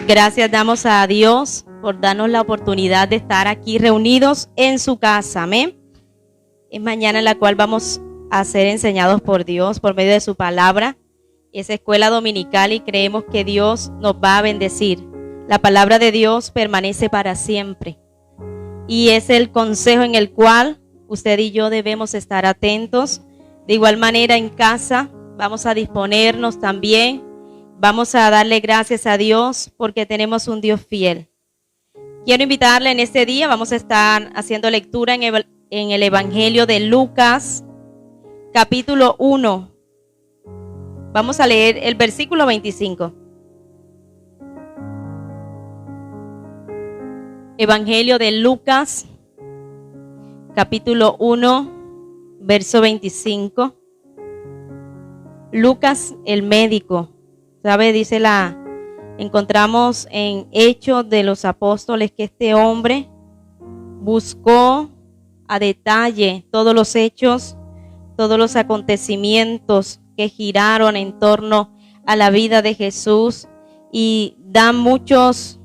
Gracias damos a Dios por darnos la oportunidad de estar aquí reunidos en su casa. Amén. Es mañana en la cual vamos a ser enseñados por Dios por medio de su palabra. Es escuela dominical y creemos que Dios nos va a bendecir. La palabra de Dios permanece para siempre. Y es el consejo en el cual usted y yo debemos estar atentos. De igual manera en casa vamos a disponernos también. Vamos a darle gracias a Dios porque tenemos un Dios fiel. Quiero invitarle en este día, vamos a estar haciendo lectura en el Evangelio de Lucas, capítulo 1. Vamos a leer el versículo 25. Evangelio de Lucas, capítulo 1, verso 25. Lucas, el médico. ¿Sabe? Encontramos en Hechos de los Apóstoles que este hombre buscó a detalle todos los hechos, todos los acontecimientos que giraron en torno a la vida de Jesús y da muchos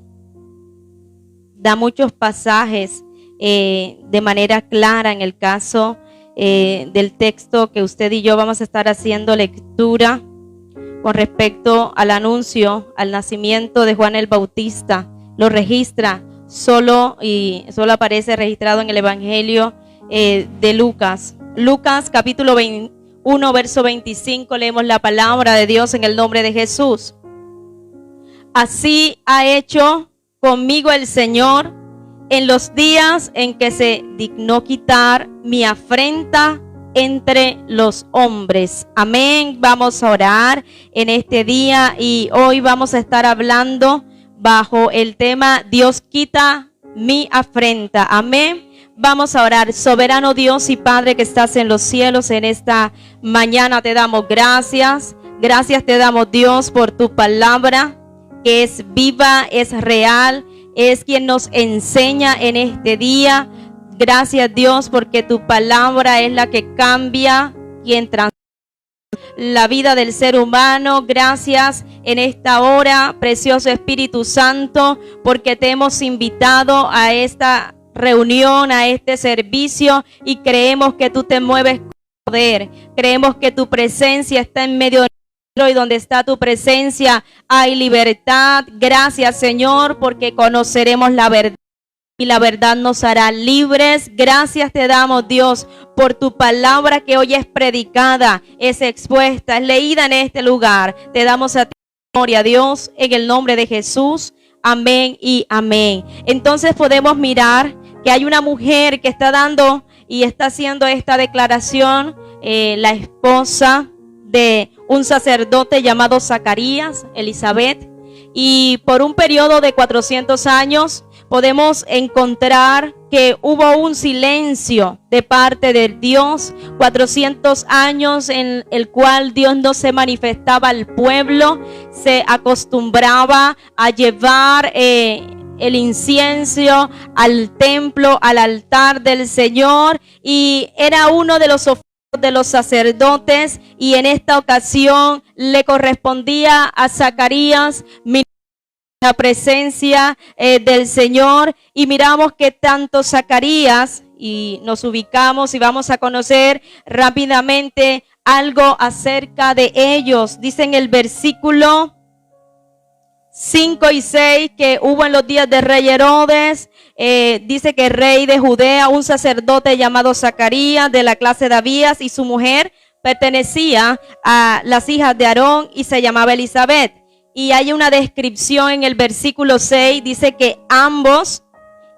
pasajes de manera clara en el caso del texto que usted y yo vamos a estar haciendo lectura con respecto al anuncio, al nacimiento de Juan el Bautista. Lo registra solo aparece registrado en el Evangelio de Lucas. Lucas capítulo 1, verso 25, leemos la palabra de Dios en el nombre de Jesús. Así ha hecho conmigo el Señor en los días en que se dignó quitar mi afrenta entre los hombres. Amén. Vamos a orar en este día y hoy vamos a estar hablando bajo el tema Dios quita mi afrenta. Amén. Vamos a orar. Soberano Dios y Padre que estás en los cielos, en esta mañana te damos gracias. Gracias te damos, Dios, por tu palabra que es viva, es real, es quien nos enseña en este día. Gracias, Dios, porque tu palabra es la que cambia, quien transforma la vida del ser humano. Gracias en esta hora, precioso Espíritu Santo, porque te hemos invitado a esta reunión, a este servicio, y creemos que tú te mueves con poder. Creemos que tu presencia está en medio de nosotros, y donde está tu presencia hay libertad. Gracias, Señor, porque conoceremos la verdad y la verdad nos hará libres. Gracias te damos, Dios, por tu palabra que hoy es predicada, es expuesta, es leída en este lugar. Te damos a ti gloria, Dios, en el nombre de Jesús. Amén y amén. Entonces podemos mirar que hay una mujer que está dando y está haciendo esta declaración, la esposa de un sacerdote llamado Zacarías, Elizabeth, y por un periodo de 400 años podemos encontrar que hubo un silencio de parte de Dios, 400 años en el cual Dios no se manifestaba al pueblo, se acostumbraba a llevar el incienso al templo, al altar del Señor, y era uno de los oficios de los sacerdotes, y en esta ocasión le correspondía a Zacarías la presencia del Señor. Y miramos que tanto Zacarías, y nos ubicamos y vamos a conocer rápidamente algo acerca de ellos. Dice en el versículo 5 y 6 que hubo en los días de rey Herodes, dice que rey de Judea, un sacerdote llamado Zacarías de la clase de Abías, y su mujer pertenecía a las hijas de Aarón y se llamaba Elizabeth. Y hay una descripción en el versículo 6, dice que ambos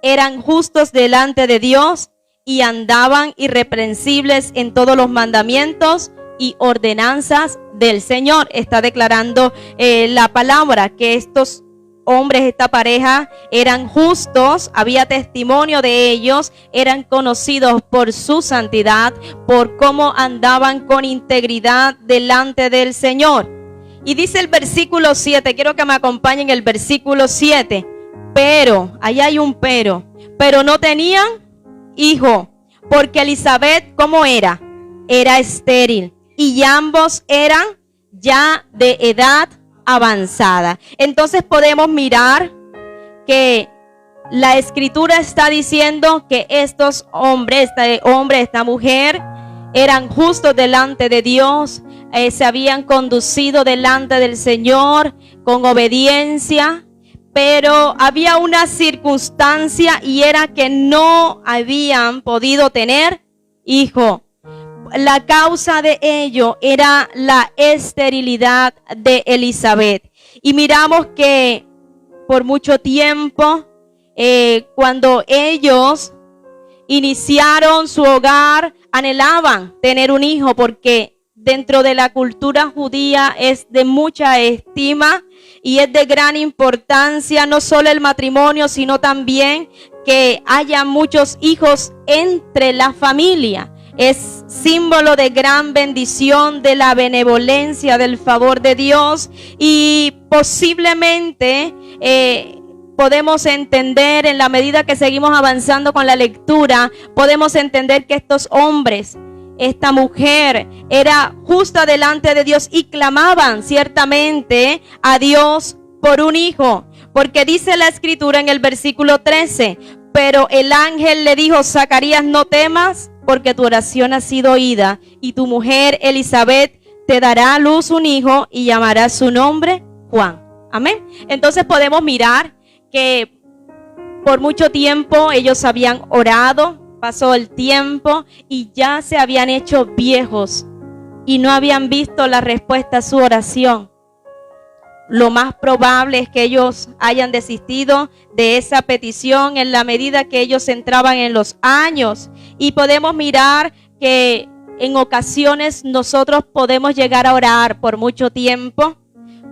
eran justos delante de Dios y andaban irreprensibles en todos los mandamientos y ordenanzas del Señor. Está declarando la palabra que estos hombres, esta pareja, eran justos, había testimonio de ellos, eran conocidos por su santidad, por cómo andaban con integridad delante del Señor. Y dice el versículo 7, quiero que me acompañen el versículo 7. Pero, ahí hay un pero no tenían hijo, porque Elizabeth, ¿cómo era? Era estéril, y ambos eran ya de edad avanzada. Entonces podemos mirar que la escritura está diciendo que estos hombres, esta mujer, eran justos delante de Dios, se habían conducido delante del Señor con obediencia, pero había una circunstancia y era que no habían podido tener hijo. La causa de ello era la esterilidad de Elizabeth. Y miramos que por mucho tiempo, cuando ellos iniciaron su hogar, anhelaban tener un hijo, porque dentro de la cultura judía es de mucha estima y es de gran importancia no solo el matrimonio, sino también que haya muchos hijos entre la familia. Es símbolo de gran bendición, de la benevolencia, del favor de Dios, y posiblemente podemos entender, en la medida que seguimos avanzando con la lectura, podemos entender que estos hombres, esta mujer, era justa delante de Dios y clamaban ciertamente a Dios por un hijo, porque dice la escritura en el versículo 13, pero el ángel le dijo: Zacarías, no temas, porque tu oración ha sido oída, y tu mujer Elizabeth te dará a luz un hijo y llamará su nombre Juan. Amén. Entonces podemos mirar que por mucho tiempo ellos habían orado, pasó el tiempo y ya se habían hecho viejos y no habían visto la respuesta a su oración. Lo más probable es que ellos hayan desistido de esa petición en la medida que ellos entraban en los años. Y podemos mirar que en ocasiones nosotros podemos llegar a orar por mucho tiempo,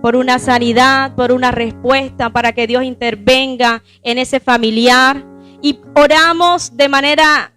por una sanidad, por una respuesta, para que Dios intervenga en ese familiar. Y oramos de manera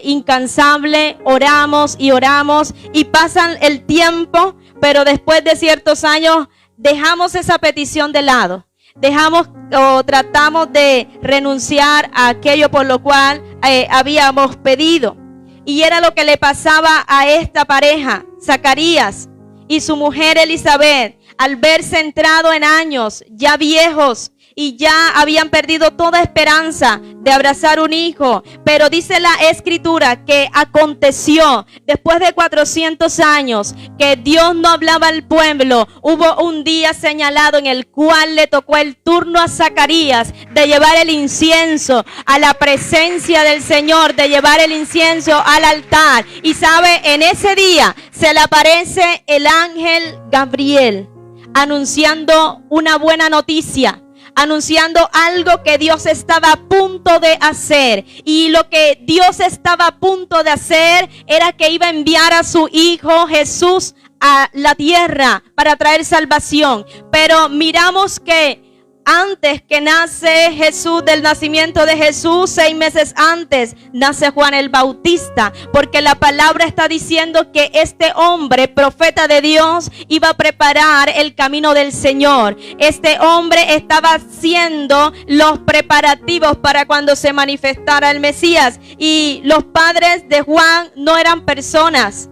incansable, oramos y pasan el tiempo, pero después de ciertos años dejamos esa petición de lado. Dejamos o tratamos de renunciar a aquello por lo cual habíamos pedido. Y era lo que le pasaba a esta pareja, Zacarías y su mujer Elizabeth, al verse entrado en años, ya viejos, y ya habían perdido toda esperanza de abrazar un hijo. Pero dice la escritura que aconteció después de 400 años que Dios no hablaba al pueblo. Hubo un día señalado en el cual le tocó el turno a Zacarías de llevar el incienso a la presencia del Señor, de llevar el incienso al altar. Y sabe, en ese día se le aparece el ángel Gabriel anunciando una buena noticia, anunciando algo que Dios estaba a punto de hacer. Y lo que Dios estaba a punto de hacer era que iba a enviar a su hijo Jesús a la tierra para traer salvación. Pero miramos que antes que nace Jesús, del nacimiento de Jesús, 6 meses antes, nace Juan el Bautista, porque la palabra está diciendo que este hombre, profeta de Dios, iba a preparar el camino del Señor. Este hombre estaba haciendo los preparativos para cuando se manifestara el Mesías. Y los padres de Juan no eran personas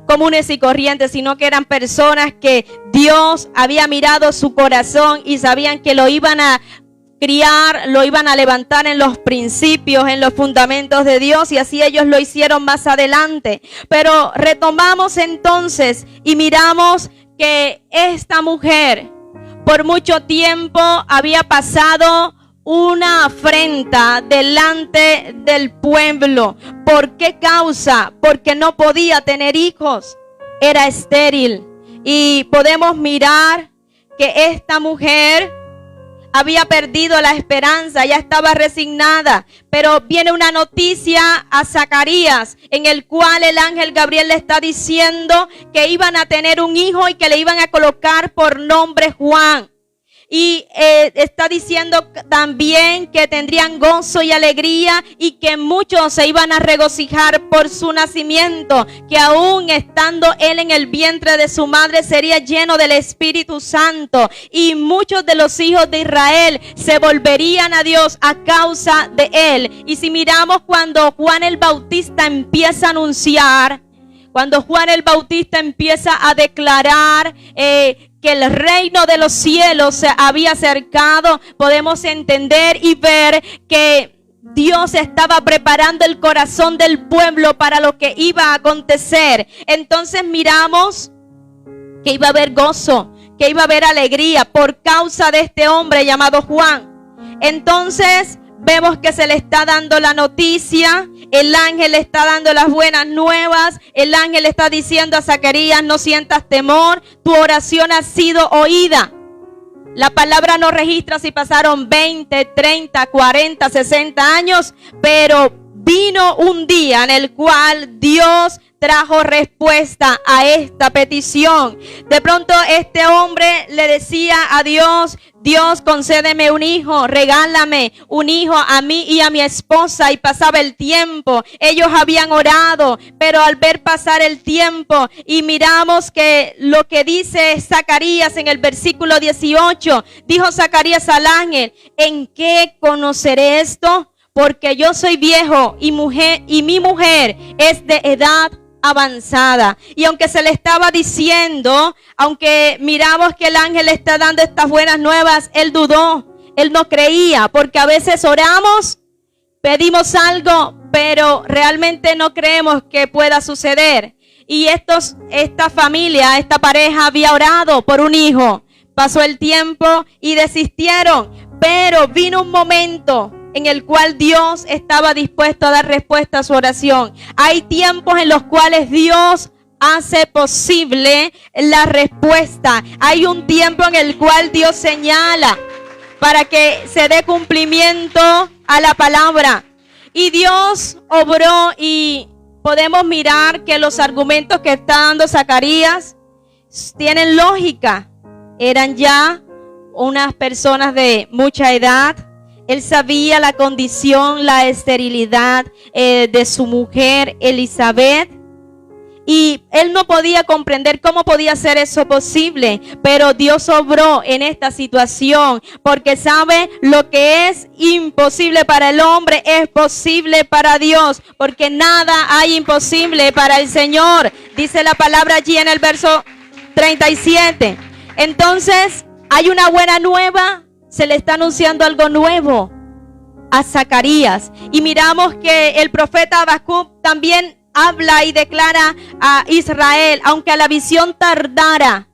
comunes y corrientes, sino que eran personas que Dios había mirado su corazón y sabían que lo iban a criar, lo iban a levantar en los principios, en los fundamentos de Dios, y así ellos lo hicieron más adelante. Pero retomamos entonces y miramos que esta mujer por mucho tiempo había pasado una afrenta delante del pueblo. ¿Por qué causa? Porque no podía tener hijos, era estéril. Y podemos mirar que esta mujer había perdido la esperanza, ya estaba resignada. Pero viene una noticia a Zacarías en el cual el ángel Gabriel le está diciendo que iban a tener un hijo y que le iban a colocar por nombre Juan. Y está diciendo también que tendrían gozo y alegría y que muchos se iban a regocijar por su nacimiento, que aún estando él en el vientre de su madre sería lleno del Espíritu Santo, y muchos de los hijos de Israel se volverían a Dios a causa de él. Y si miramos cuando Juan el Bautista empieza a anunciar, Cuando Juan el Bautista empieza a declarar que el reino de los cielos se había acercado, podemos entender y ver que Dios estaba preparando el corazón del pueblo para lo que iba a acontecer. Entonces miramos que iba a haber gozo, que iba a haber alegría por causa de este hombre llamado Juan. Entonces vemos que se le está dando la noticia, el ángel le está dando las buenas nuevas, el ángel le está diciendo a Zacarías: no sientas temor, tu oración ha sido oída. La palabra no registra si pasaron 20, 30, 40, 60 años, pero vino un día en el cual Dios trajo respuesta a esta petición. De pronto este hombre le decía a Dios: Dios, concédeme un hijo, regálame un hijo a mí y a mi esposa. Y pasaba el tiempo, ellos habían orado, pero al ver pasar el tiempo y miramos que lo que dice Zacarías en el versículo 18, dijo Zacarías al ángel: ¿en qué conoceré esto? Porque yo soy viejo y mi mujer es de edad avanzada. Y aunque se le estaba diciendo, aunque miramos que el ángel le está dando estas buenas nuevas, él dudó, él no creía, porque a veces oramos, pedimos algo, pero realmente no creemos que pueda suceder. Y esta familia, esta pareja había orado por un hijo, pasó el tiempo y desistieron, pero vino un momento en el cual Dios estaba dispuesto a dar respuesta a su oración. Hay tiempos en los cuales Dios hace posible la respuesta. Hay un tiempo en el cual Dios señala para que se dé cumplimiento a la palabra. Y Dios obró, y podemos mirar que los argumentos que está dando Zacarías tienen lógica. Eran ya unas personas de mucha edad. Él sabía la condición, la esterilidad de su mujer Elizabeth. Y él no podía comprender cómo podía ser eso posible. Pero Dios obró en esta situación, porque sabe, lo que es imposible para el hombre es posible para Dios. Porque nada hay imposible para el Señor. Dice la palabra allí en el verso 37. Entonces, hay una buena nueva. Se le está anunciando algo nuevo a Zacarías. Y miramos que el profeta Habacuc también habla y declara a Israel: aunque la visión tardara,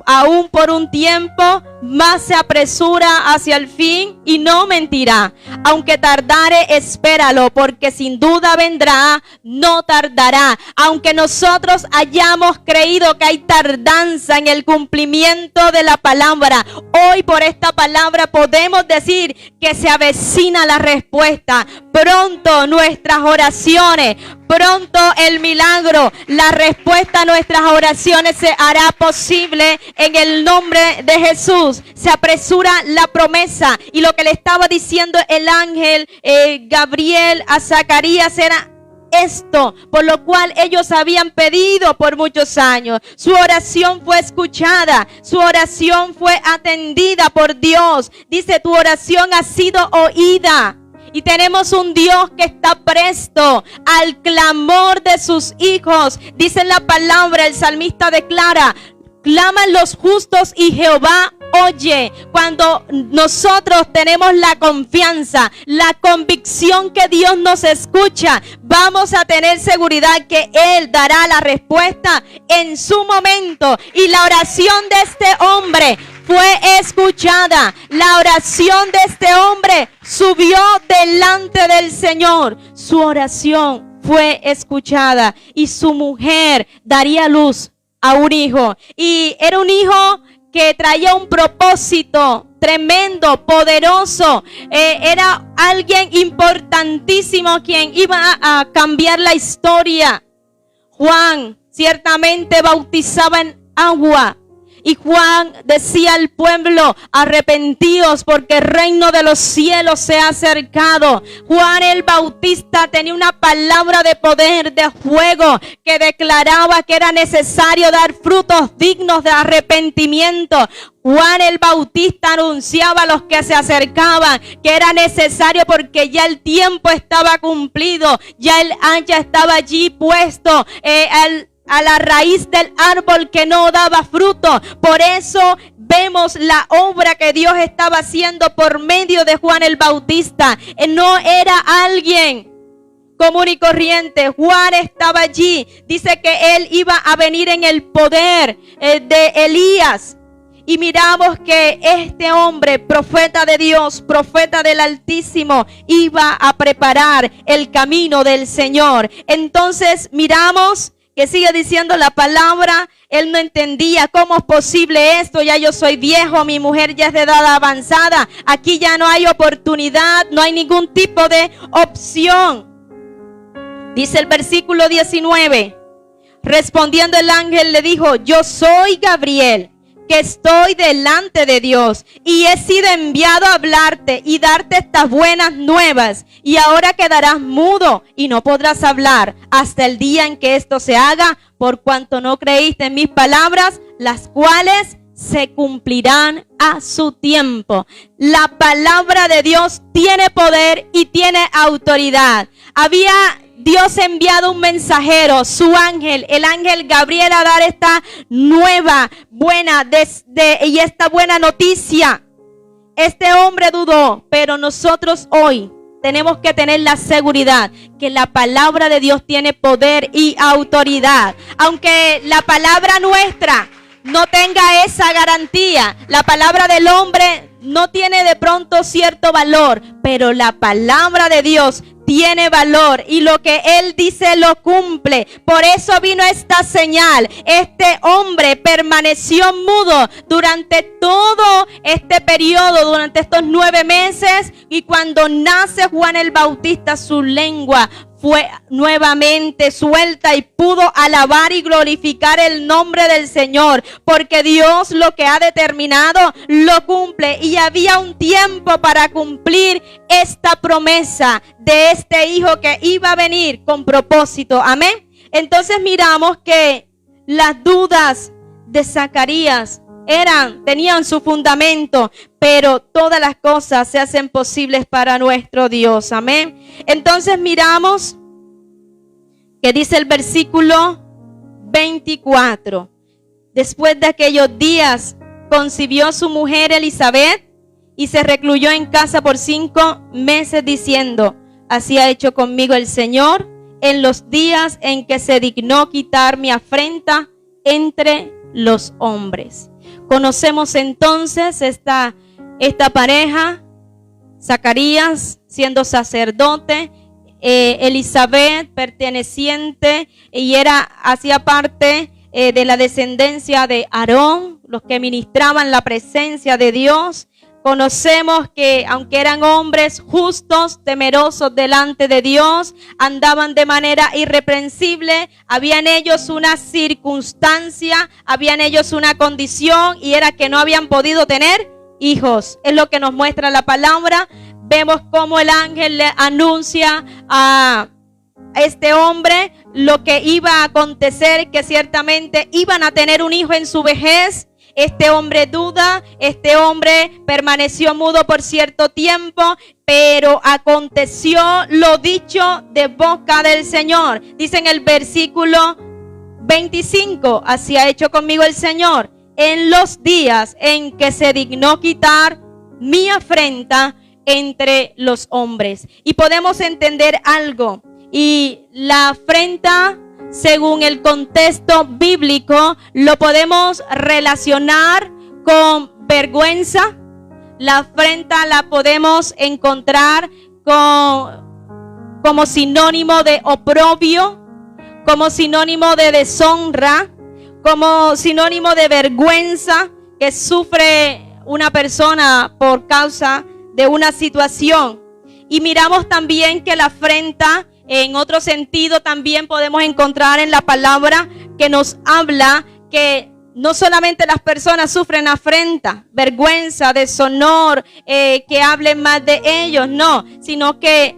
aún por un tiempo, más se apresura hacia el fin y no mentirá. Aunque tardare, espéralo, porque sin duda vendrá, no tardará. Aunque nosotros hayamos creído que hay tardanza en el cumplimiento de la palabra, hoy por esta palabra podemos decir que se avecina la respuesta. Pronto nuestras oraciones, pronto el milagro, la respuesta a nuestras oraciones se hará posible en el nombre de Jesús. Se apresura la promesa, y lo que le estaba diciendo el ángel Gabriel a Zacarías era esto, por lo cual ellos habían pedido por muchos años. Su oración fue escuchada, su oración fue atendida por Dios. Dice: tu oración ha sido oída. Y tenemos un Dios que está presto al clamor de sus hijos. Dice la palabra, el salmista declara: claman los justos y Jehová oye. Cuando nosotros tenemos la confianza, la convicción que Dios nos escucha, vamos a tener seguridad que Él dará la respuesta en su momento. Y la oración de este hombre fue escuchada. La oración de este hombre subió delante del Señor. Su oración fue escuchada y su mujer daría luz a un hijo. Y era un hijo que traía un propósito tremendo, poderoso. Era alguien importantísimo quien iba a cambiar la historia. Juan ciertamente bautizaba en agua, Y Juan decía al pueblo: arrepentíos porque el reino de los cielos se ha acercado. Juan el Bautista tenía una palabra de poder, de fuego, que declaraba que era necesario dar frutos dignos de arrepentimiento. Juan el Bautista anunciaba a los que se acercaban que era necesario porque ya el tiempo estaba cumplido, ya el hacha estaba allí puesto, a la raíz del árbol que no daba fruto. Por eso vemos la obra que Dios estaba haciendo por medio de Juan el Bautista. No era alguien común y corriente. Juan estaba allí. Dice que él iba a venir en el poder de Elías. Y miramos que este hombre, profeta de Dios, profeta del Altísimo, iba a preparar el camino del Señor. Entonces miramos que sigue diciendo la palabra. Él no entendía cómo es posible esto. Ya yo soy viejo, mi mujer ya es de edad avanzada. Aquí ya no hay oportunidad, no hay ningún tipo de opción. Dice el versículo 19. Respondiendo el ángel le dijo: yo soy Gabriel, que estoy delante de Dios y he sido enviado a hablarte y darte estas buenas nuevas. Y ahora quedarás mudo y no podrás hablar hasta el día en que esto se haga, por cuanto no creíste en mis palabras, las cuales se cumplirán a su tiempo. La palabra de Dios tiene poder y tiene autoridad. Había Dios enviado un mensajero, su ángel, el ángel Gabriel, a dar esta nueva, buena y esta buena noticia. Este hombre dudó, pero nosotros hoy tenemos que tener la seguridad que la palabra de Dios tiene poder y autoridad. Aunque la palabra nuestra no tenga esa garantía, la palabra del hombre no tiene de pronto cierto valor, pero la palabra de Dios tiene valor y lo que Él dice lo cumple. Por eso vino esta señal. Este hombre permaneció mudo durante todo este periodo, durante estos 9 meses, y cuando nace Juan el Bautista, su lengua fue nuevamente suelta y pudo alabar y glorificar el nombre del Señor, porque Dios lo que ha determinado lo cumple, y había un tiempo para cumplir esta promesa de este hijo que iba a venir con propósito. Amén. Entonces miramos que las dudas de Zacarías tenían su fundamento, pero todas las cosas se hacen posibles para nuestro Dios. Amén. Entonces miramos que dice el versículo 24. Después de aquellos días concibió su mujer Elizabeth y se recluyó en casa por 5 meses diciendo: así ha hecho conmigo el Señor en los días en que se dignó quitar mi afrenta entre los hombres. Conocemos entonces esta pareja, Zacarías siendo sacerdote, Elizabeth perteneciente y hacía parte de la descendencia de Aarón, los que ministraban la presencia de Dios. Conocemos que aunque eran hombres justos, temerosos delante de Dios, andaban de manera irreprensible, habían ellos una circunstancia, habían ellos una condición, y era que no habían podido tener hijos. Es lo que nos muestra la palabra. Vemos cómo el ángel le anuncia a este hombre lo que iba a acontecer, que ciertamente iban a tener un hijo en su vejez. Este hombre duda, este hombre permaneció mudo por cierto tiempo, pero aconteció lo dicho de boca del Señor. Dice en el versículo 25, así ha hecho conmigo el Señor en los días en que se dignó quitar mi afrenta entre los hombres. Y podemos entender algo, y la afrenta, según el contexto bíblico, lo podemos relacionar con vergüenza. La afrenta la podemos encontrar como sinónimo de oprobio, como sinónimo de deshonra, como sinónimo de vergüenza que sufre una persona por causa de una situación. Y miramos también que la afrenta, en otro sentido, también podemos encontrar en la palabra que nos habla que no solamente las personas sufren afrenta, vergüenza, deshonor, que hablen más de ellos, no, sino que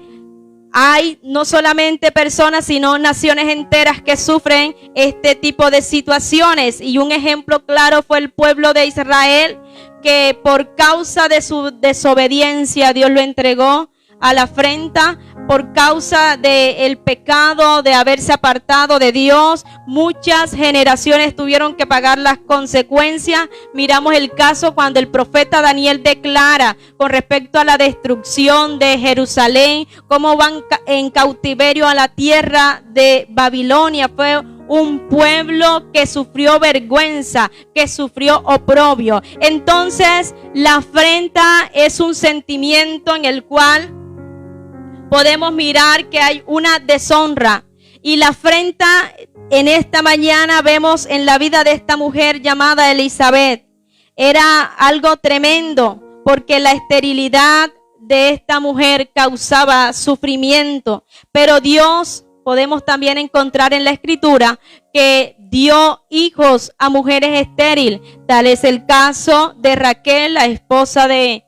hay no solamente personas, sino naciones enteras que sufren este tipo de situaciones. Y un ejemplo claro fue el pueblo de Israel, que por causa de su desobediencia Dios lo entregó a la afrenta. Por causa del pecado, de haberse apartado de Dios, muchas generaciones tuvieron que pagar las consecuencias. Miramos el caso cuando el profeta Daniel declara con respecto a la destrucción de Jerusalén, cómo van en cautiverio a la tierra de Babilonia. Fue un pueblo que sufrió vergüenza, que sufrió oprobio. Entonces, la afrenta es un sentimiento en el cual podemos mirar que hay una deshonra. Y la afrenta, en esta mañana vemos en la vida de esta mujer llamada Elizabeth, era algo tremendo, porque la esterilidad de esta mujer causaba sufrimiento. Pero Dios, podemos también encontrar en la Escritura, que dio hijos a mujeres estériles. Tal es el caso de Raquel, la esposa de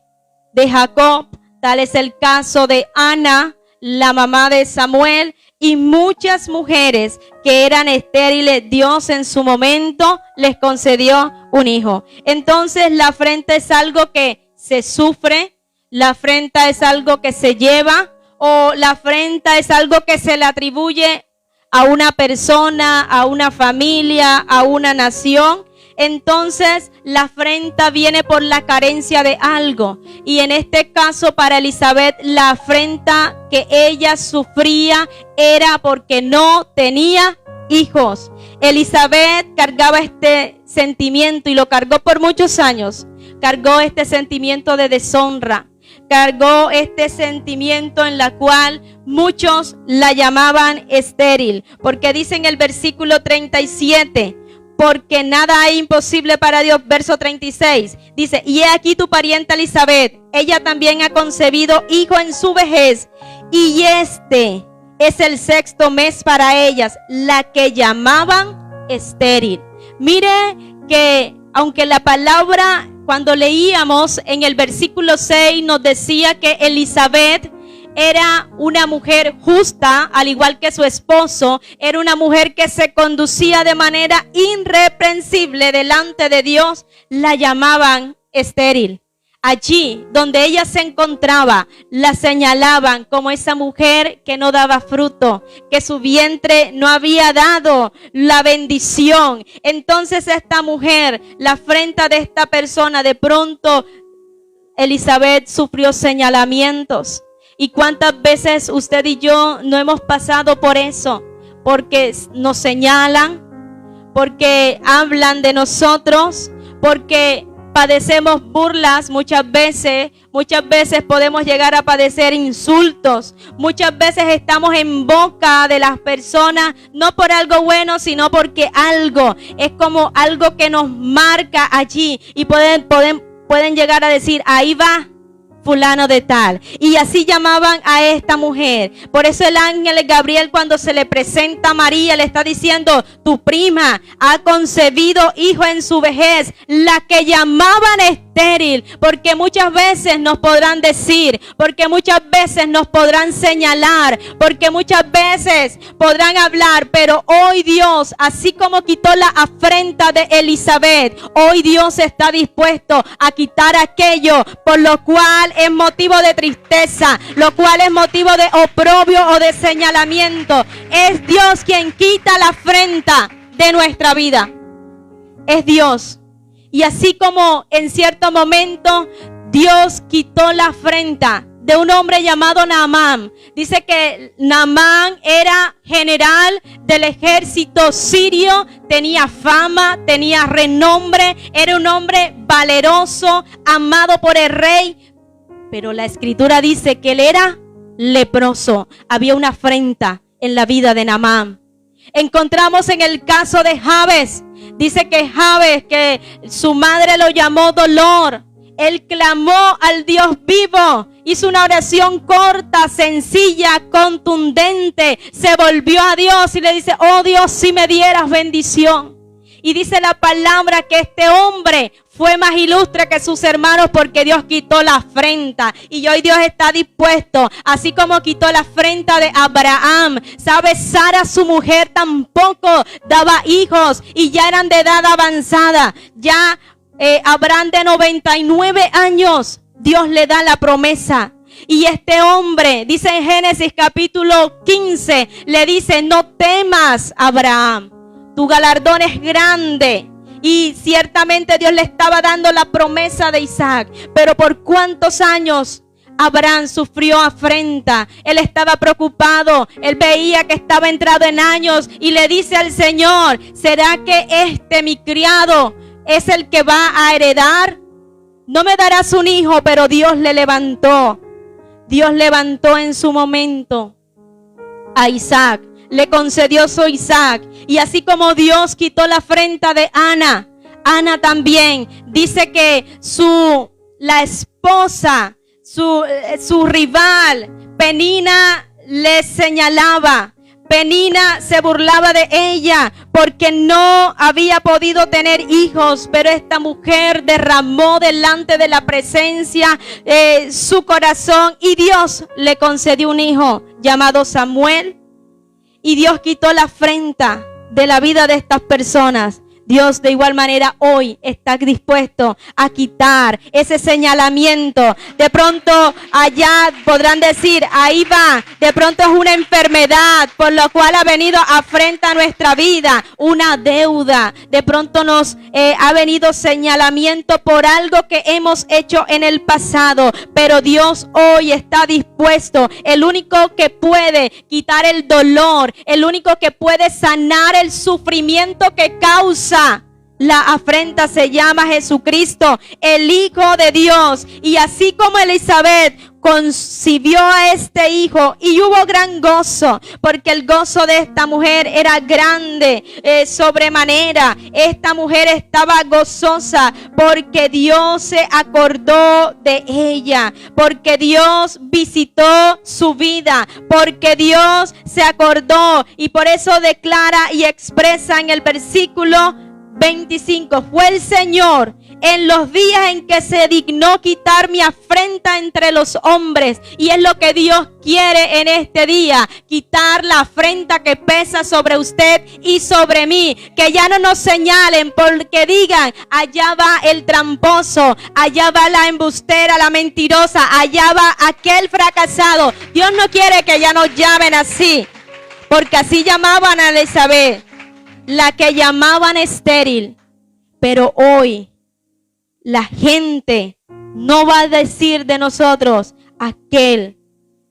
Jacob. Tal es el caso de Ana, la mamá de Samuel, y muchas mujeres que eran estériles. Dios en su momento les concedió un hijo. Entonces la afrenta es algo que se sufre, la afrenta es algo que se lleva, o la afrenta es algo que se le atribuye a una persona, a una familia, a una nación. Entonces la afrenta viene por la carencia de algo. Y en este caso para Elizabeth, la afrenta que ella sufría era porque no tenía hijos. Elizabeth cargaba este sentimiento y lo cargó por muchos años. Cargó este sentimiento de deshonra. Cargó este sentimiento en la cual muchos la llamaban estéril. Porque dice en el versículo 37... porque nada hay imposible para Dios. Verso 36 dice: y he aquí tu parienta Elizabeth, ella también ha concebido hijo en su vejez, y este es el 6º mes para ellas, la que llamaban estéril. Mire que aunque la palabra, cuando leíamos en el versículo 6, nos decía que Elizabeth era una mujer justa, al igual que su esposo, era una mujer que se conducía de manera irreprensible delante de Dios, la llamaban estéril. Allí donde ella se encontraba, la señalaban como esa mujer que no daba fruto, que su vientre no había dado la bendición. Entonces esta mujer, la afrenta de esta persona, de pronto Elizabeth sufrió señalamientos. ¿Y cuántas veces usted y yo no hemos pasado por eso? Porque nos señalan, porque hablan de nosotros, porque padecemos burlas muchas veces podemos llegar a padecer insultos. Muchas veces estamos en boca de las personas, no por algo bueno, sino porque algo, es como algo que nos marca allí. Y pueden llegar a decir: ahí va fulano de tal. Y así llamaban a esta mujer. Por eso el ángel Gabriel, cuando se le presenta a María, le está diciendo: tu prima ha concebido hijo en su vejez, la que llamaban estéril. Porque muchas veces nos podrán decir, porque muchas veces nos podrán señalar, porque muchas veces podrán hablar, pero hoy Dios, así como quitó la afrenta de Elizabeth, hoy Dios está dispuesto a quitar aquello por lo cual es motivo de tristeza, lo cual es motivo de oprobio o de señalamiento. Es Dios quien quita la afrenta de nuestra vida. Es Dios. Y así como en cierto momento Dios quitó la afrenta de un hombre llamado Naamán. Dice que Naamán era general del ejército sirio, tenía fama, tenía renombre, era un hombre valeroso, amado por el rey. Pero la escritura dice que él era leproso. Había una afrenta en la vida de Naamán. Encontramos en el caso de Jabes. Dice que Jabes, que su madre lo llamó dolor. Él clamó al Dios vivo. Hizo una oración corta, sencilla, contundente. Se volvió a Dios y le dice: oh Dios, si me dieras bendición. Y dice la palabra que este hombre fue más ilustre que sus hermanos porque Dios quitó la afrenta. Y hoy Dios está dispuesto, así como quitó la afrenta de Abraham. ¿Sabe? Sara, su mujer, tampoco daba hijos y ya eran de edad avanzada. Ya Abraham de 99 años, Dios le da la promesa. Y este hombre, dice en Génesis capítulo 15, le dice: no temas, Abraham, tu galardón es grande. Y ciertamente Dios le estaba dando la promesa de Isaac. Pero ¿por cuántos años Abraham sufrió afrenta? Él estaba preocupado. Él veía que estaba entrado en años y le dice al Señor: ¿será que mi criado es el que va a heredar? No me darás un hijo. Pero Dios le levantó. Dios levantó en su momento a Isaac. Le concedió su Isaac. Y así como Dios quitó la afrenta de Ana, Ana también dice que la esposa, su rival, Penina, le señalaba. Penina se burlaba de ella porque no había podido tener hijos, pero esta mujer derramó delante de la presencia su corazón y Dios le concedió un hijo llamado Samuel. Y Dios quitó la afrenta de la vida de estas personas. Dios de igual manera hoy está dispuesto a quitar ese señalamiento. De pronto allá podrán decir: ahí va, de pronto es una enfermedad por lo cual ha venido afrenta a nuestra vida, una deuda. De pronto nos ha venido señalamiento por algo que hemos hecho en el pasado. Pero Dios hoy está dispuesto. El único que puede quitar el dolor, el único que puede sanar el sufrimiento que causa la afrenta, se llama Jesucristo, el Hijo de Dios. Y así como Elizabeth concibió a este hijo y hubo gran gozo, porque el gozo de esta mujer era grande, sobremanera. Esta mujer estaba gozosa porque Dios se acordó de ella, porque Dios visitó su vida, porque Dios se acordó. Y por eso declara y expresa en el versículo 25: fue el Señor en los días en que se dignó quitar mi afrenta entre los hombres. Y es lo que Dios quiere en este día: quitar la afrenta que pesa sobre usted y sobre mí. Que ya no nos señalen porque digan: allá va el tramposo, allá va la embustera, la mentirosa, allá va aquel fracasado. Dios no quiere que ya nos llamen así, porque así llamaban a Elizabeth, la que llamaban estéril. Pero hoy la gente no va a decir de nosotros: aquel.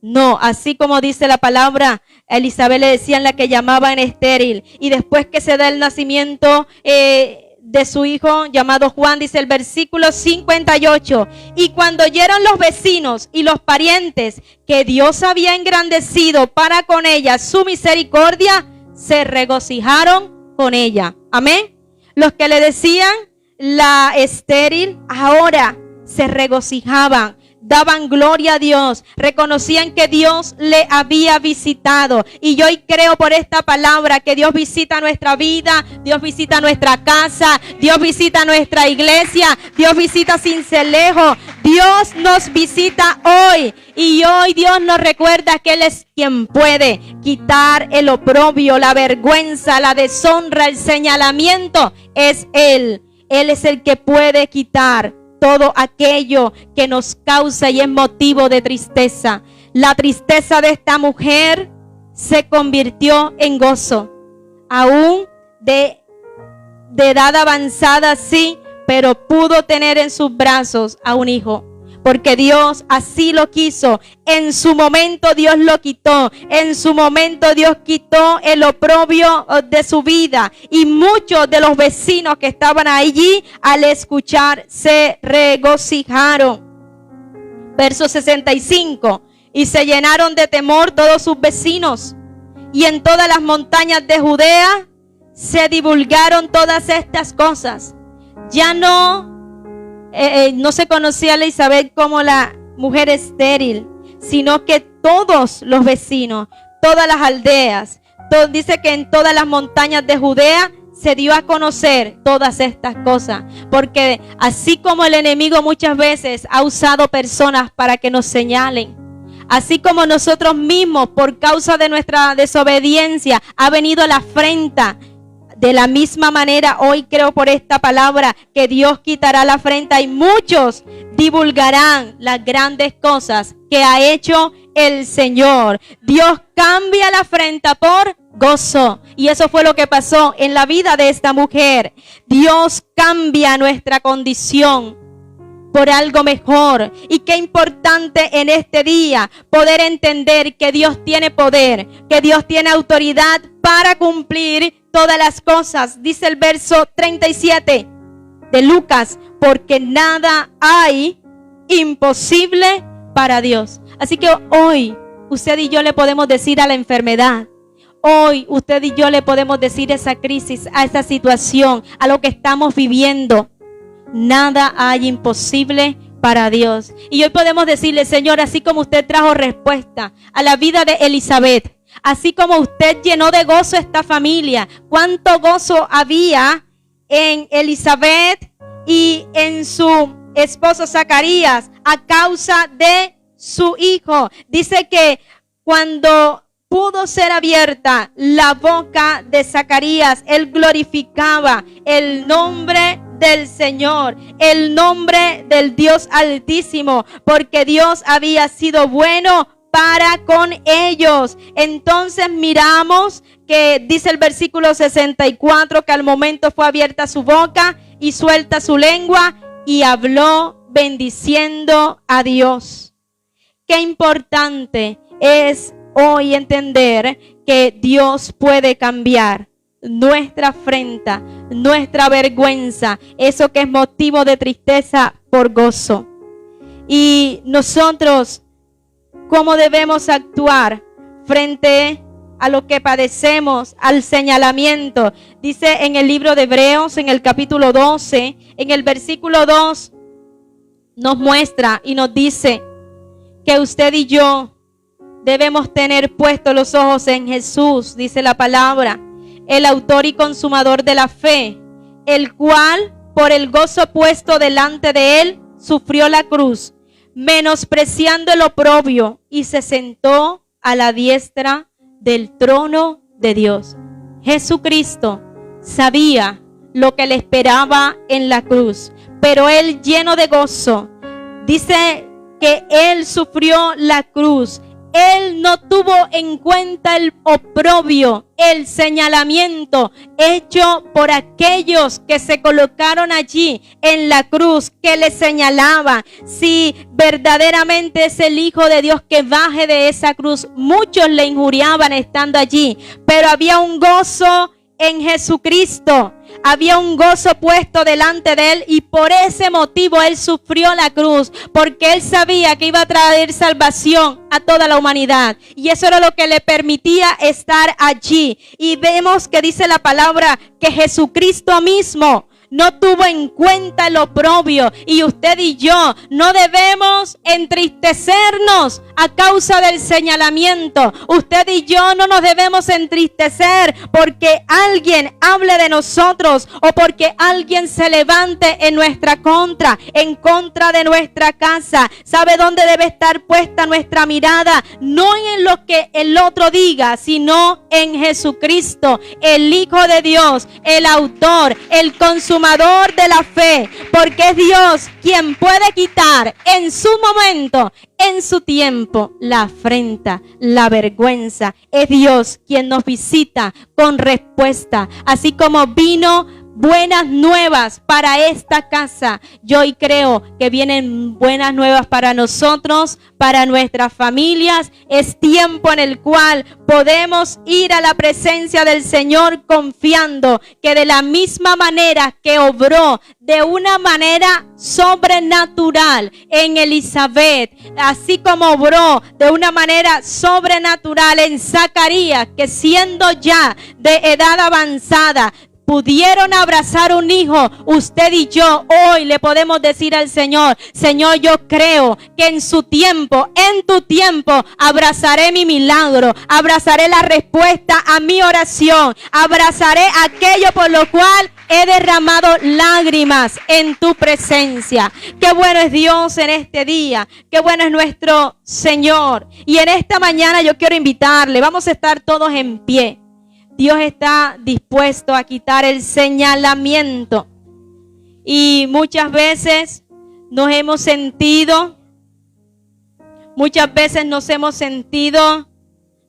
No, así como dice la palabra, a Elizabeth le decían la que llamaban estéril. Y después que se da el nacimiento de su hijo llamado Juan, dice el versículo 58: y cuando oyeron los vecinos y los parientes que Dios había engrandecido para con ella su misericordia, se regocijaron con ella. Amén. Los que le decían la estéril, ahora se regocijaban, daban gloria a Dios, reconocían que Dios le había visitado. Y yo hoy creo por esta palabra que Dios visita nuestra vida, Dios visita nuestra casa, Dios visita nuestra iglesia, Dios visita Sincelejo. Dios nos visita hoy, y hoy Dios nos recuerda que Él es quien puede quitar el oprobio, la vergüenza, la deshonra, el señalamiento. Es Él. Él es el que puede quitar todo aquello que nos causa y es motivo de tristeza. La tristeza de esta mujer se convirtió en gozo, aún de edad avanzada, sí, pero pudo tener en sus brazos a un hijo, porque Dios así lo quiso. En su momento Dios lo quitó, en su momento Dios quitó el oprobio de su vida, y muchos de los vecinos que estaban allí al escuchar se regocijaron. Verso 65: y se llenaron de temor todos sus vecinos, y en todas las montañas de Judea se divulgaron todas estas cosas. Ya no se conocía a Elizabeth como la mujer estéril, sino que todos los vecinos, todas las aldeas, dice que en todas las montañas de Judea se dio a conocer todas estas cosas, porque así como el enemigo muchas veces ha usado personas para que nos señalen, así como nosotros mismos por causa de nuestra desobediencia ha venido la afrenta, de la misma manera hoy creo por esta palabra que Dios quitará la afrenta y muchos divulgarán las grandes cosas que ha hecho el Señor. Dios cambia la afrenta por gozo, y eso fue lo que pasó en la vida de esta mujer. Dios cambia nuestra condición por algo mejor. Y qué importante en este día poder entender que Dios tiene poder, que Dios tiene autoridad para cumplir todas las cosas. Dice el verso 37 de Lucas, porque nada hay imposible para Dios. Así que hoy usted y yo le podemos decir a la enfermedad, hoy usted y yo le podemos decir a esa crisis, a esa situación, a lo que estamos viviendo, nada hay imposible para Dios. Y hoy podemos decirle, Señor, así como usted trajo respuesta a la vida de Elizabeth, así como usted llenó de gozo esta familia, cuánto gozo había en Elizabeth y en su esposo Zacarías a causa de su hijo. Dice que cuando pudo ser abierta la boca de Zacarías, él glorificaba el nombre del Señor, el nombre del Dios Altísimo, porque Dios había sido bueno para con ellos. Entonces miramos que dice el versículo 64 que al momento fue abierta su boca y suelta su lengua y habló bendiciendo a Dios. Qué importante es hoy entender que Dios puede cambiar nuestra afrenta, nuestra vergüenza, eso que es motivo de tristeza por gozo. Y nosotros, ¿cómo debemos actuar frente a lo que padecemos, al señalamiento? Dice en el libro de Hebreos, en el capítulo 12, en el versículo 2, nos muestra y nos dice que usted y yo debemos tener puestos los ojos en Jesús, dice la palabra, el autor y consumador de la fe, el cual por el gozo puesto delante de él sufrió la cruz, menospreciando el oprobio, y se sentó a la diestra del trono de Dios. Jesucristo sabía lo que le esperaba en la cruz, pero él, lleno de gozo, dice que él sufrió la cruz. Él no tuvo en cuenta el oprobio, el señalamiento hecho por aquellos que se colocaron allí en la cruz, que le señalaban. Si verdaderamente es el Hijo de Dios, que baje de esa cruz. Muchos le injuriaban estando allí, pero había un gozo en Jesucristo. Había un gozo puesto delante de él, y por ese motivo él sufrió la cruz, porque él sabía que iba a traer salvación a toda la humanidad, y eso era lo que le permitía estar allí. Y vemos que dice la palabra que Jesucristo mismo no tuvo en cuenta el oprobio, y usted y yo no debemos entristecernos a causa del señalamiento. Usted y yo no nos debemos entristecer porque alguien hable de nosotros o porque alguien se levante en nuestra contra, en contra de nuestra casa. ¿Sabe dónde debe estar puesta nuestra mirada? No en lo que el otro diga, sino en Jesucristo, el Hijo de Dios, el autor, el consumador de la fe, porque es Dios quien puede quitar en su momento, en su tiempo, la afrenta, la vergüenza. Es Dios quien nos visita con respuesta. Así como vino buenas nuevas para esta casa, yo hoy creo que vienen buenas nuevas para nosotros, para nuestras familias. Es tiempo en el cual podemos ir a la presencia del Señor confiando que de la misma manera que obró de una manera sobrenatural en Elizabeth, así como obró de una manera sobrenatural en Zacarías, que siendo ya de edad avanzada pudieron abrazar un hijo, usted y yo hoy le podemos decir al Señor: Señor, yo creo que en su tiempo, en tu tiempo, abrazaré mi milagro, abrazaré la respuesta a mi oración, abrazaré aquello por lo cual he derramado lágrimas en tu presencia. Qué bueno es Dios en este día, qué bueno es nuestro Señor. Y en esta mañana yo quiero invitarle, vamos a estar todos en pie. Dios está dispuesto a quitar el señalamiento. Y muchas veces nos hemos sentido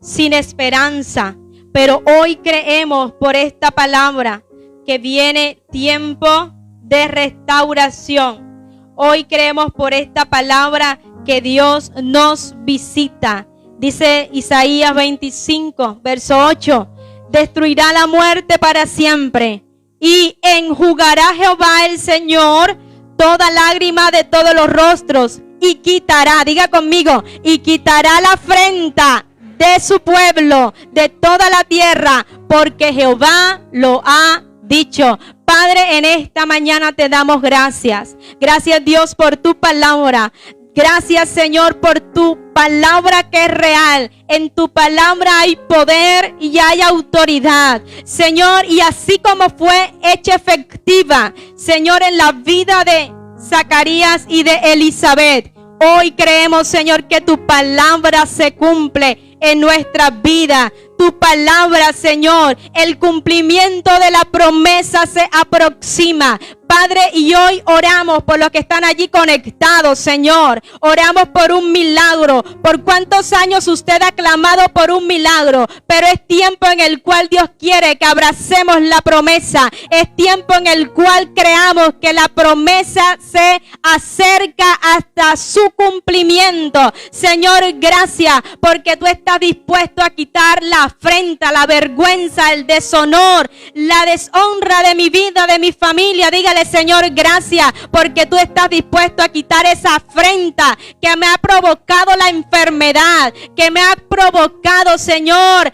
sin esperanza. Pero hoy creemos por esta palabra que viene tiempo de restauración. Hoy creemos por esta palabra que Dios nos visita. Dice Isaías 25, verso 8. Destruirá la muerte para siempre y enjugará Jehová el Señor toda lágrima de todos los rostros y quitará, diga conmigo, y quitará la afrenta de su pueblo, de toda la tierra, porque Jehová lo ha dicho. Padre, en esta mañana te damos gracias. Gracias, Dios, por tu palabra. Gracias, Señor, por tu palabra que es real. En tu palabra hay poder y hay autoridad, Señor, y así como fue hecha efectiva, Señor, en la vida de Zacarías y de Elizabeth, hoy creemos, Señor, que tu palabra se cumple en nuestra vida. Tu palabra, Señor, el cumplimiento de la promesa se aproxima. Padre, y hoy oramos por los que están allí conectados, Señor. Oramos por un milagro. Por cuántos años usted ha clamado por un milagro, pero es tiempo en el cual Dios quiere que abracemos la promesa. Es tiempo en el cual creamos que la promesa se acerca hasta su cumplimiento. Señor, gracias porque tú estás dispuesto a quitar la afrenta, la vergüenza, el deshonor, la deshonra de mi vida, de mi familia. Dígale: Señor, gracias porque tú estás dispuesto a quitar esa afrenta que me ha provocado la enfermedad, que me ha provocado, Señor,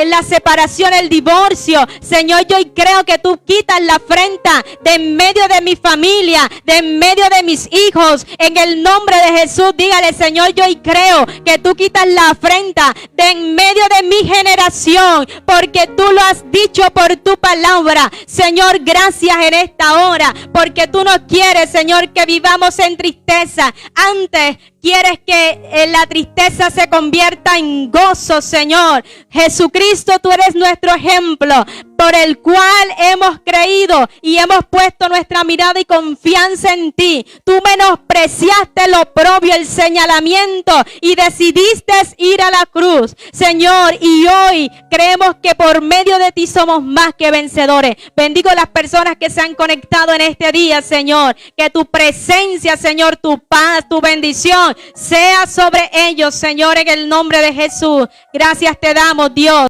la separación, el divorcio. Señor, yo creo que tú quitas la afrenta de en medio de mi familia, de en medio de mis hijos. En el nombre de Jesús, dígale: Señor, yo creo que tú quitas la afrenta de en medio de mi generación, porque tú lo has dicho por tu palabra. Señor, gracias en esta hora, porque tú no quieres, Señor, que vivamos en tristeza. Antes quieres que la tristeza se convierta en gozo, Señor. Jesucristo, tú eres nuestro ejemplo por el cual hemos creído y hemos puesto nuestra mirada y confianza en ti. Tú menospreciaste lo propio, el señalamiento, y decidiste ir a la cruz, Señor, y hoy creemos que por medio de ti somos más que vencedores. Bendigo a las personas que se han conectado en este día, Señor, que tu presencia, Señor, tu paz, tu bendición sea sobre ellos, Señor, en el nombre de Jesús. Gracias te damos, Dios.